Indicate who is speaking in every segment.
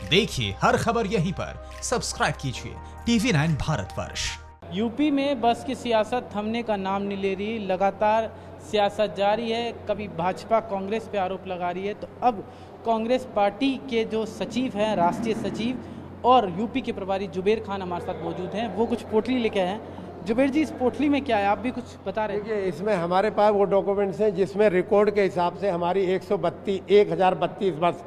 Speaker 1: देखिए हर खबर यहीं पर, सब्सक्राइब कीजिए TV9 भारतवर्ष।
Speaker 2: यूपी में बस की सियासत थमने का नाम नहीं ले रही, लगातार सियासत जारी है। कभी भाजपा कांग्रेस पे आरोप लगा रही है, तो अब कांग्रेस पार्टी के जो सचिव हैं, राष्ट्रीय सचिव और यूपी के प्रभारी जुबेर खान हमारे साथ मौजूद हैं। वो कुछ पोटली लेके आए हैं। जुबेर जी, इस पोटली में क्या है, आप भी कुछ बता रहे हैं?
Speaker 3: देखिए, इसमें हमारे पास वो डॉक्यूमेंट्स हैं जिसमें रिकॉर्ड के हिसाब से हमारी 1032 बस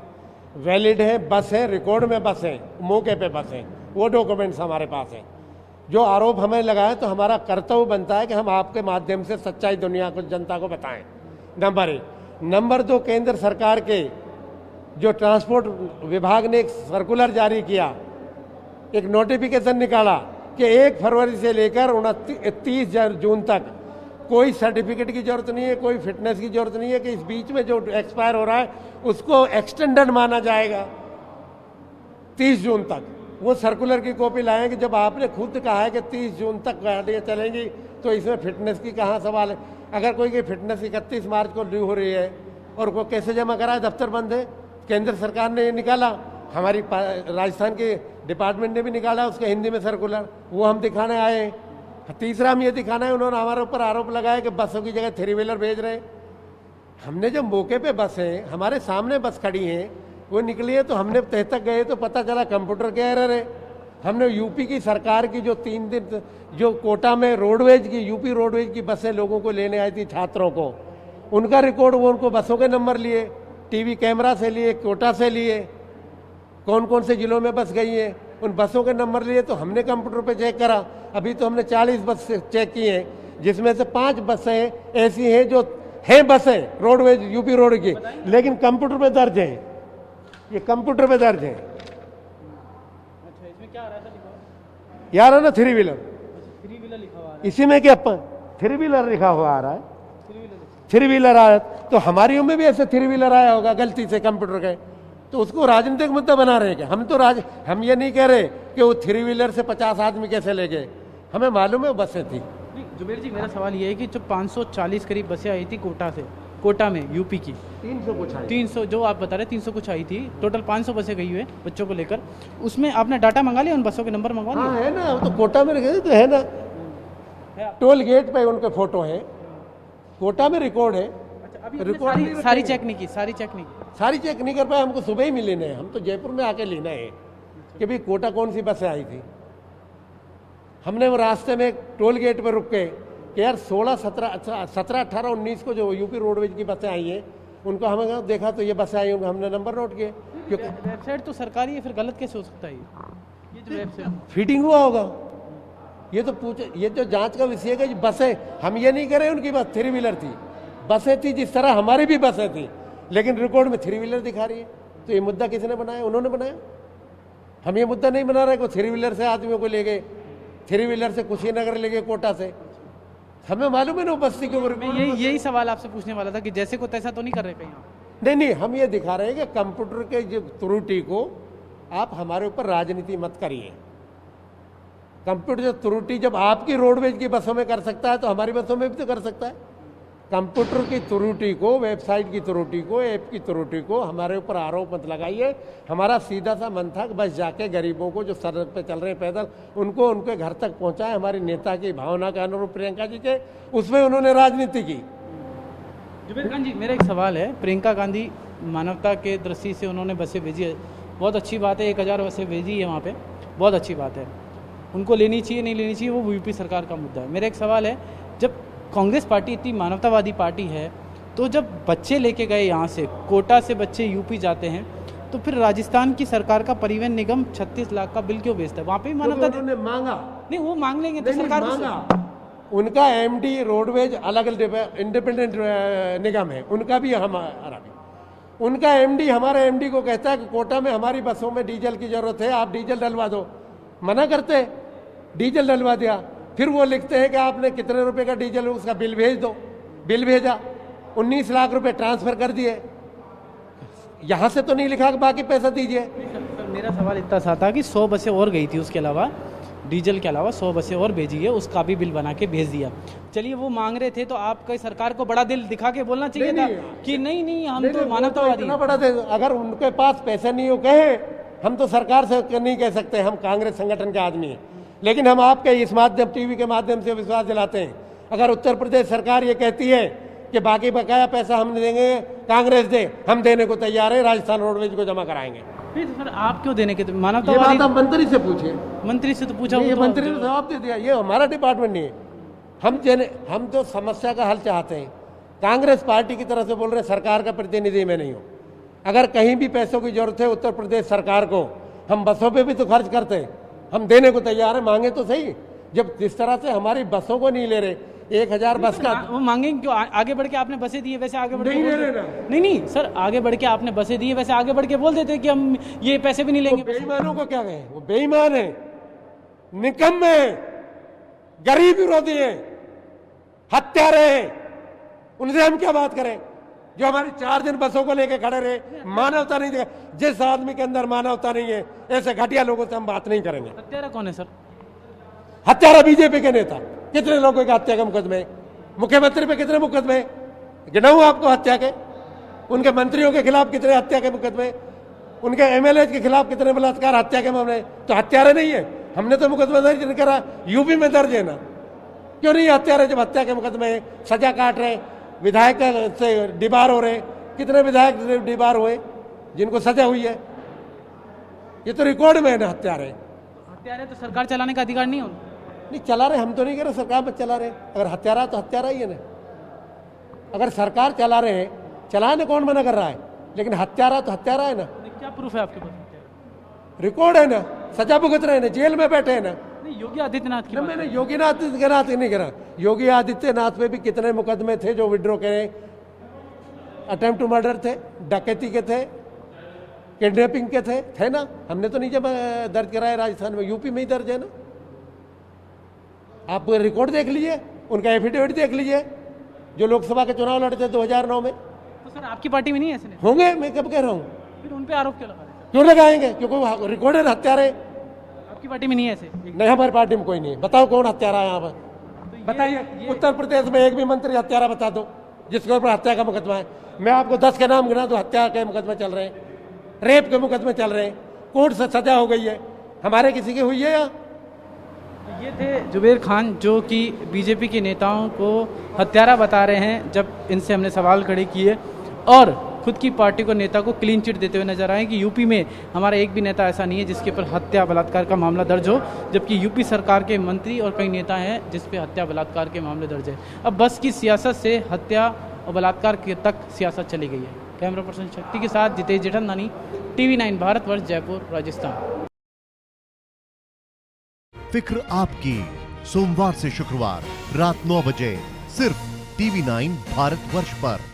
Speaker 3: वैलिड है, बस है, रिकॉर्ड में बस है, मौके पे बस है। वो डॉक्यूमेंट्स हमारे पास हैं। जो आरोप हमें लगाए तो हमारा कर्तव्य बनता है कि हम आपके माध्यम से सच्चाई दुनिया को, जनता को बताएं। नंबर 1। नंबर 2, केंद्र सरकार के जो ट्रांसपोर्ट विभाग ने एक सर्कुलर जारी किया, एक नोटिफिकेशन निकाला कि 1 फरवरी से लेकर 30 जून तक कोई सर्टिफिकेट की जरूरत नहीं है, कोई फिटनेस की जरूरत नहीं है, कि इस बीच में जो एक्सपायर हो रहा है उसको एक्सटेंडेड माना जाएगा 30 जून तक। वो सर्कुलर की कॉपी लाएं कि जब आपने खुद कहा है कि 30 जून तक गाड़ियाँ चलेंगी तो इसमें फिटनेस की कहाँ सवाल है। अगर कोई की फिटनेस 31 मार्च को ड्यू हो रही है और वो कैसे जमा कराए, दफ्तर बंद है। केंद्र सरकार ने ये निकाला, हमारी राजस्थान के डिपार्टमेंट ने भी निकाला उसके हिंदी में सर्कुलर, वो हम दिखाने आए हैं। तीसरा हम ये दिखाना है, उन्होंने हमारे ऊपर आरोप लगाया कि बसों की जगह 3 व्हीलर भेज रहे हैं। हमने जब मौके पे बस है, हमारे सामने बस खड़ी हैं, वो निकली है तो हमने तह तक गए तो पता चला कंप्यूटर के एरर है। हमने यूपी की सरकार की जो 3 दिन जो कोटा में रोडवेज की, यूपी रोडवेज की बसें लोगों को लेने आई थी, छात्रों को, उनका रिकॉर्ड, वो उनको बसों के नंबर लिए, टीवी कैमरा से लिए, कोटा से लिए, कौन कौन से जिलों में बस गई है उन बसों के नंबर लिए। तो हमने कंप्यूटर पे चेक करा, अभी तो हमने 40 बस चेक की हैं, जिसमें से 5 बसें ऐसी हैं जो हैं बसें रोडवेज यूपी रोड की, लेकिन कंप्यूटर पे दर्ज है, ये कंप्यूटर पे दर्ज है।
Speaker 2: अच्छा, इसमें क्या आ रहा था लिखा हुआ?
Speaker 3: यार है ना 3 व्हीलर,
Speaker 2: 3 व्हीलर लिखा हुआ है।
Speaker 3: इसी में क्या 3 व्हीलर लिखा हुआ आ रहा है, 3 व्हीलर आया। तो हमारी में भी ऐसे 3 व्हीलर आया होगा गलती से कंप्यूटर के, तो उसको राजनीतिक मुद्दा बना रहे हैं। हम ये नहीं कह रहे कि वो 3 व्हीलर से 50 आदमी कैसे ले गए, हमें मालूम है वो बसें थी।
Speaker 2: जुबेर जी, मेरा सवाल ये है कि जो 540 करीब बसें आई थी कोटा में यूपी की,
Speaker 3: 300 कुछ आई,
Speaker 2: 300 जो आप बता रहे 300 कुछ आई थी, टोटल 500 बसें गई हुई है बच्चों को लेकर। उसमें आपने डाटा मंगा लिया, उन बसों के नंबर मंगवा लिए?
Speaker 3: हाँ है ना, वो तो कोटा में रखे तो है ना, टोल गेट पे उनके फोटो है, कोटा में रिकॉर्ड है।
Speaker 2: अभी रिकॉर्ड सारी चेक नहीं की, सारी चेक नहीं
Speaker 3: कर पाए, हमको सुबह ही मिले हैं। हम तो जयपुर में आके लेना है कि भाई कोटा कौन सी बसें आई थी। हमने वो रास्ते में टोल गेट पर रुक के कि यार 16, 17, 18, 19 को जो यूपी रोडवेज की बसें आई हैं उनको हमें देखा तो ये बसें आई, हमने नंबर नोट किए। क्योंकि
Speaker 2: वेबसाइट तो सरकारी है, फिर गलत कैसे हो सकता है? ये जो वेबसाइट
Speaker 3: फीडिंग हुआ होगा, ये तो पूछे, ये जो जांच का विषय है कि बसें, हम ये नहीं कह रहे उनकी बस 3 व्हीलर थी, बसें थी जिस तरह हमारी भी बसें थी, लेकिन रिकॉर्ड में 3 व्हीलर दिखा रही है। तो ये मुद्दा किसने बनाया? उन्होंने बनाया। हम ये मुद्दा नहीं बना रहे को 3 व्हीलर से आदमियों को ले गए, 3 व्हीलर से कुशीनगर ले गए कोटा से, हमें मालूम है ना बस्ती के ऊपर।
Speaker 2: यही सवाल आपसे पूछने वाला था कि जैसे को तैसा तो नहीं कर रहे कहीं?
Speaker 3: नहीं, हम ये दिखा रहे हैं कि कंप्यूटर के जो त्रुटि को आप हमारे ऊपर राजनीति मत करिए। कंप्यूटर जो त्रुटि जब आपकी रोडवेज की बसों में कर सकता है तो हमारी बसों में भी तो कर सकता है। कंप्यूटर की त्रुटि को, वेबसाइट की त्रुटि को, ऐप की त्रुटि को हमारे ऊपर आरोप मत लगाइए। हमारा सीधा सा मन था कि बस जाके गरीबों को जो सड़क पे चल रहे हैं पैदल, उनको उनके घर तक पहुंचाए। हमारी नेता की भावना के अनुरूप प्रियंका जी के, उसमें उन्होंने राजनीति की।
Speaker 2: जुबेर खान जी, मेरा एक सवाल है। प्रियंका गांधी मानवता के दृष्टि से उन्होंने बसें भेजी है, बहुत अच्छी बात है। 1000 बसें भेजी है वहाँ पे, बहुत अच्छी बात है। उनको लेनी चाहिए नहीं लेनी चाहिए वो यूपी सरकार का मुद्दा है। मेरा एक सवाल है, जब कांग्रेस पार्टी इतनी मानवतावादी पार्टी है, तो जब बच्चे लेके गए यहाँ से, कोटा से बच्चे यूपी जाते हैं, तो फिर राजस्थान की सरकार का परिवहन निगम 36 लाख का बिल क्यों भेजता है? वहाँ पे भी मानवता
Speaker 3: उन्होंने मांगा
Speaker 2: नहीं, वो मांग लेंगे तो सरकार
Speaker 3: मांगा। उनका MD रोडवेज अलग इंडिपेंडेंट निगम है, उनका भी हमारा भी। उनका MD हमारे MD को कहता है कि कोटा में हमारी बसों में डीजल की जरूरत है, आप डीजल डलवा दो। मना करते, डीजल डलवा दिया। फिर वो लिखते हैं कि आपने कितने रुपए का डीजल, उसका बिल भेज दो। बिल भेजा, 19 लाख रुपए ट्रांसफर कर दिए। यहां से तो नहीं लिखा कि बाकी पैसा दीजिए।
Speaker 2: सर, मेरा सवाल इतना सा था कि 100 बसें और गई थी, उसके अलावा डीजल के अलावा 100 बसें और भेजी है, उसका भी बिल बना के भेज दिया। चलिए, वो मांग रहे थे तो आपका सरकार को बड़ा दिल दिखा के बोलना चाहिए था कि नहीं हम तो मानवतावादी।
Speaker 3: इतना बड़ा दे, अगर उनके पास पैसा नहीं हो कहे हम तो सरकार से नहीं कह सकते, हम कांग्रेस संगठन के आदमी हैं, लेकिन हम आपके इस माध्यम टीवी के माध्यम से विश्वास दिलाते हैं, अगर उत्तर प्रदेश सरकार ये कहती है कि बाकी बकाया पैसा हम देंगे, कांग्रेस दे, हम देने को तैयार है, राजस्थान रोडवेज को जमा कराएंगे।
Speaker 2: नहीं तो फिर आप क्यों देने के
Speaker 3: ये
Speaker 2: मानवतावादी?
Speaker 3: बात आप मंत्री से पूछिए।
Speaker 2: मंत्री से तो पूछा,
Speaker 3: ये
Speaker 2: वो तो
Speaker 3: मंत्री ने जवाब दे दिया, ये हमारा डिपार्टमेंट नहीं है। हम तो समस्या का हल चाहते हैं। कांग्रेस पार्टी की तरफ से बोल रहे हैं सरकार का प्रतिनिधि मैं नहीं हूँ। अगर कहीं भी पैसों की जरूरत है उत्तर प्रदेश सरकार को, हम बसों पे भी तो खर्च करते हैं, हम देने को तैयार हैं, मांगे तो सही। जब जिस तरह से हमारी बसों को नहीं ले रहे, 1000 बस का
Speaker 2: वो मांगेंगे क्यों? आगे बढ़ के आपने बसें दी है, वैसे आगे बढ़ के
Speaker 3: नहीं
Speaker 2: बोल
Speaker 3: ले
Speaker 2: देते।
Speaker 3: रहे ना।
Speaker 2: नहीं सर, आगे बढ़ के आपने बसें दी है, वैसे आगे बढ़ के बोल देते कि हम ये पैसे भी नहीं लेंगे।
Speaker 3: बेईमानों को क्या कहें, वो बेईमान है, निकम्मे हैं, गरीब विरोधी है, हत्यारे हैं, उनसे हम क्या बात करें? जो हमारी 4 दिन बसों को लेके खड़े रहे, मानवता नहीं दिखा। जिस आदमी के अंदर मानवता नहीं है, ऐसे घटिया लोगों से हम बात नहीं करेंगे।
Speaker 2: हत्यारा कौन है सर?
Speaker 3: हत्यारा बीजेपी के नेता, कितने लोगों के हत्या के मुकदमे, मुख्यमंत्री पे कितने मुकदमे गिनाऊं आपको हत्या के, उनके मंत्रियों के खिलाफ कितने हत्या के मुकदमे, उनके एमएलए के खिलाफ कितने बलात्कार हत्या के मामले। तो हत्यारे नहीं है, हमने तो मुकदमा दर्ज नहीं करा, यूपी में दर्ज है ना। क्यों नहीं हत्यारे? जब हत्या के मुकदमे सजा काट रहे, विधायक से डिबार हो रहे, कितने विधायक डिबार हुए जिनको सजा हुई है? ये तो रिकॉर्ड में है ना हत्यारे।
Speaker 2: हत्यारे तो सरकार चलाने का अधिकार नहीं हो।
Speaker 3: नहीं चला रहे, हम तो नहीं कह रहे सरकार में चला रहे। अगर हत्यारा तो हत्यारा ही है ना। अगर सरकार चला रहे हैं, चलाने कौन मना कर रहा है, लेकिन हत्यारा तो हत्यारा है ना।
Speaker 2: क्या प्रूफ है आपके पास?
Speaker 3: रिकॉर्ड है ना, सजा भुगत रहे हैं ना, जेल में बैठे हैं ना।
Speaker 2: नहीं, योगी आदित्यनाथ की बात
Speaker 3: मैंने योगी आदित्यनाथ नहीं करा, योगी आदित्यनाथ पे भी कितने मुकदमे थे जो विड्रॉ करे, अटेम्प्ट टू मर्डर थे, डकैती के थे, किडनैपिंग के थे ना। हमने तो नहीं जब दर्ज कराया राजस्थान में, यूपी में ही दर्ज है ना। आप रिकॉर्ड देख लीजिए, उनका एफिडेविट देख लीजिए, जो लोकसभा के चुनाव लड़े थे 2009 में।
Speaker 2: तो सर आपकी पार्टी में नहीं है ऐसे नहीं?
Speaker 3: होंगे, मैं कब कह रहा हूँ।
Speaker 2: फिर उन पे आरोप क्यों लगा रहे हैं?
Speaker 3: क्यों लगाएंगे? क्योंकि रिकॉर्ड है हत्यारे।
Speaker 2: आपकी पार्टी में नहीं है ऐसे?
Speaker 3: नहीं, हमारी पार्टी में कोई नहीं है। बताओ कौन हत्यारा है यहाँ पर, बताइए। उत्तर प्रदेश में एक भी मंत्री हत्यारा बता दो जिसके ऊपर हत्या का मुकदमा है। मैं आपको 10 के नाम गिना दो, हत्या के मुकदमे चल रहे हैं, रेप के मुकदमे चल रहे हैं, कोर्ट से सजा हो गई है, हमारे किसी की हुई है यहाँ?
Speaker 2: ये थे जुबेर खान, जो कि बीजेपी के नेताओं को हत्यारा बता रहे हैं जब इनसे हमने सवाल खड़े किए, और खुद की पार्टी को नेता को क्लीन चिट देते हुए नजर आए कि यूपी में हमारा एक भी नेता ऐसा नहीं है जिसके ऊपर हत्या बलात्कार का मामला दर्ज हो, जबकि यूपी सरकार के मंत्री और कई नेता हैं जिस पे हत्या बलात्कार के मामले दर्ज है। अब बस की सियासत से हत्या और बलात्कार के तक सियासत चली गई है। कैमरा पर्सन शक्ति के साथ जितेश जेठमलानी, TV9 भारतवर्ष, जयपुर, राजस्थान।
Speaker 4: फिक्र आपकी, सोमवार से शुक्रवार रात 9 बजे सिर्फ TV9 भारतवर्ष पर।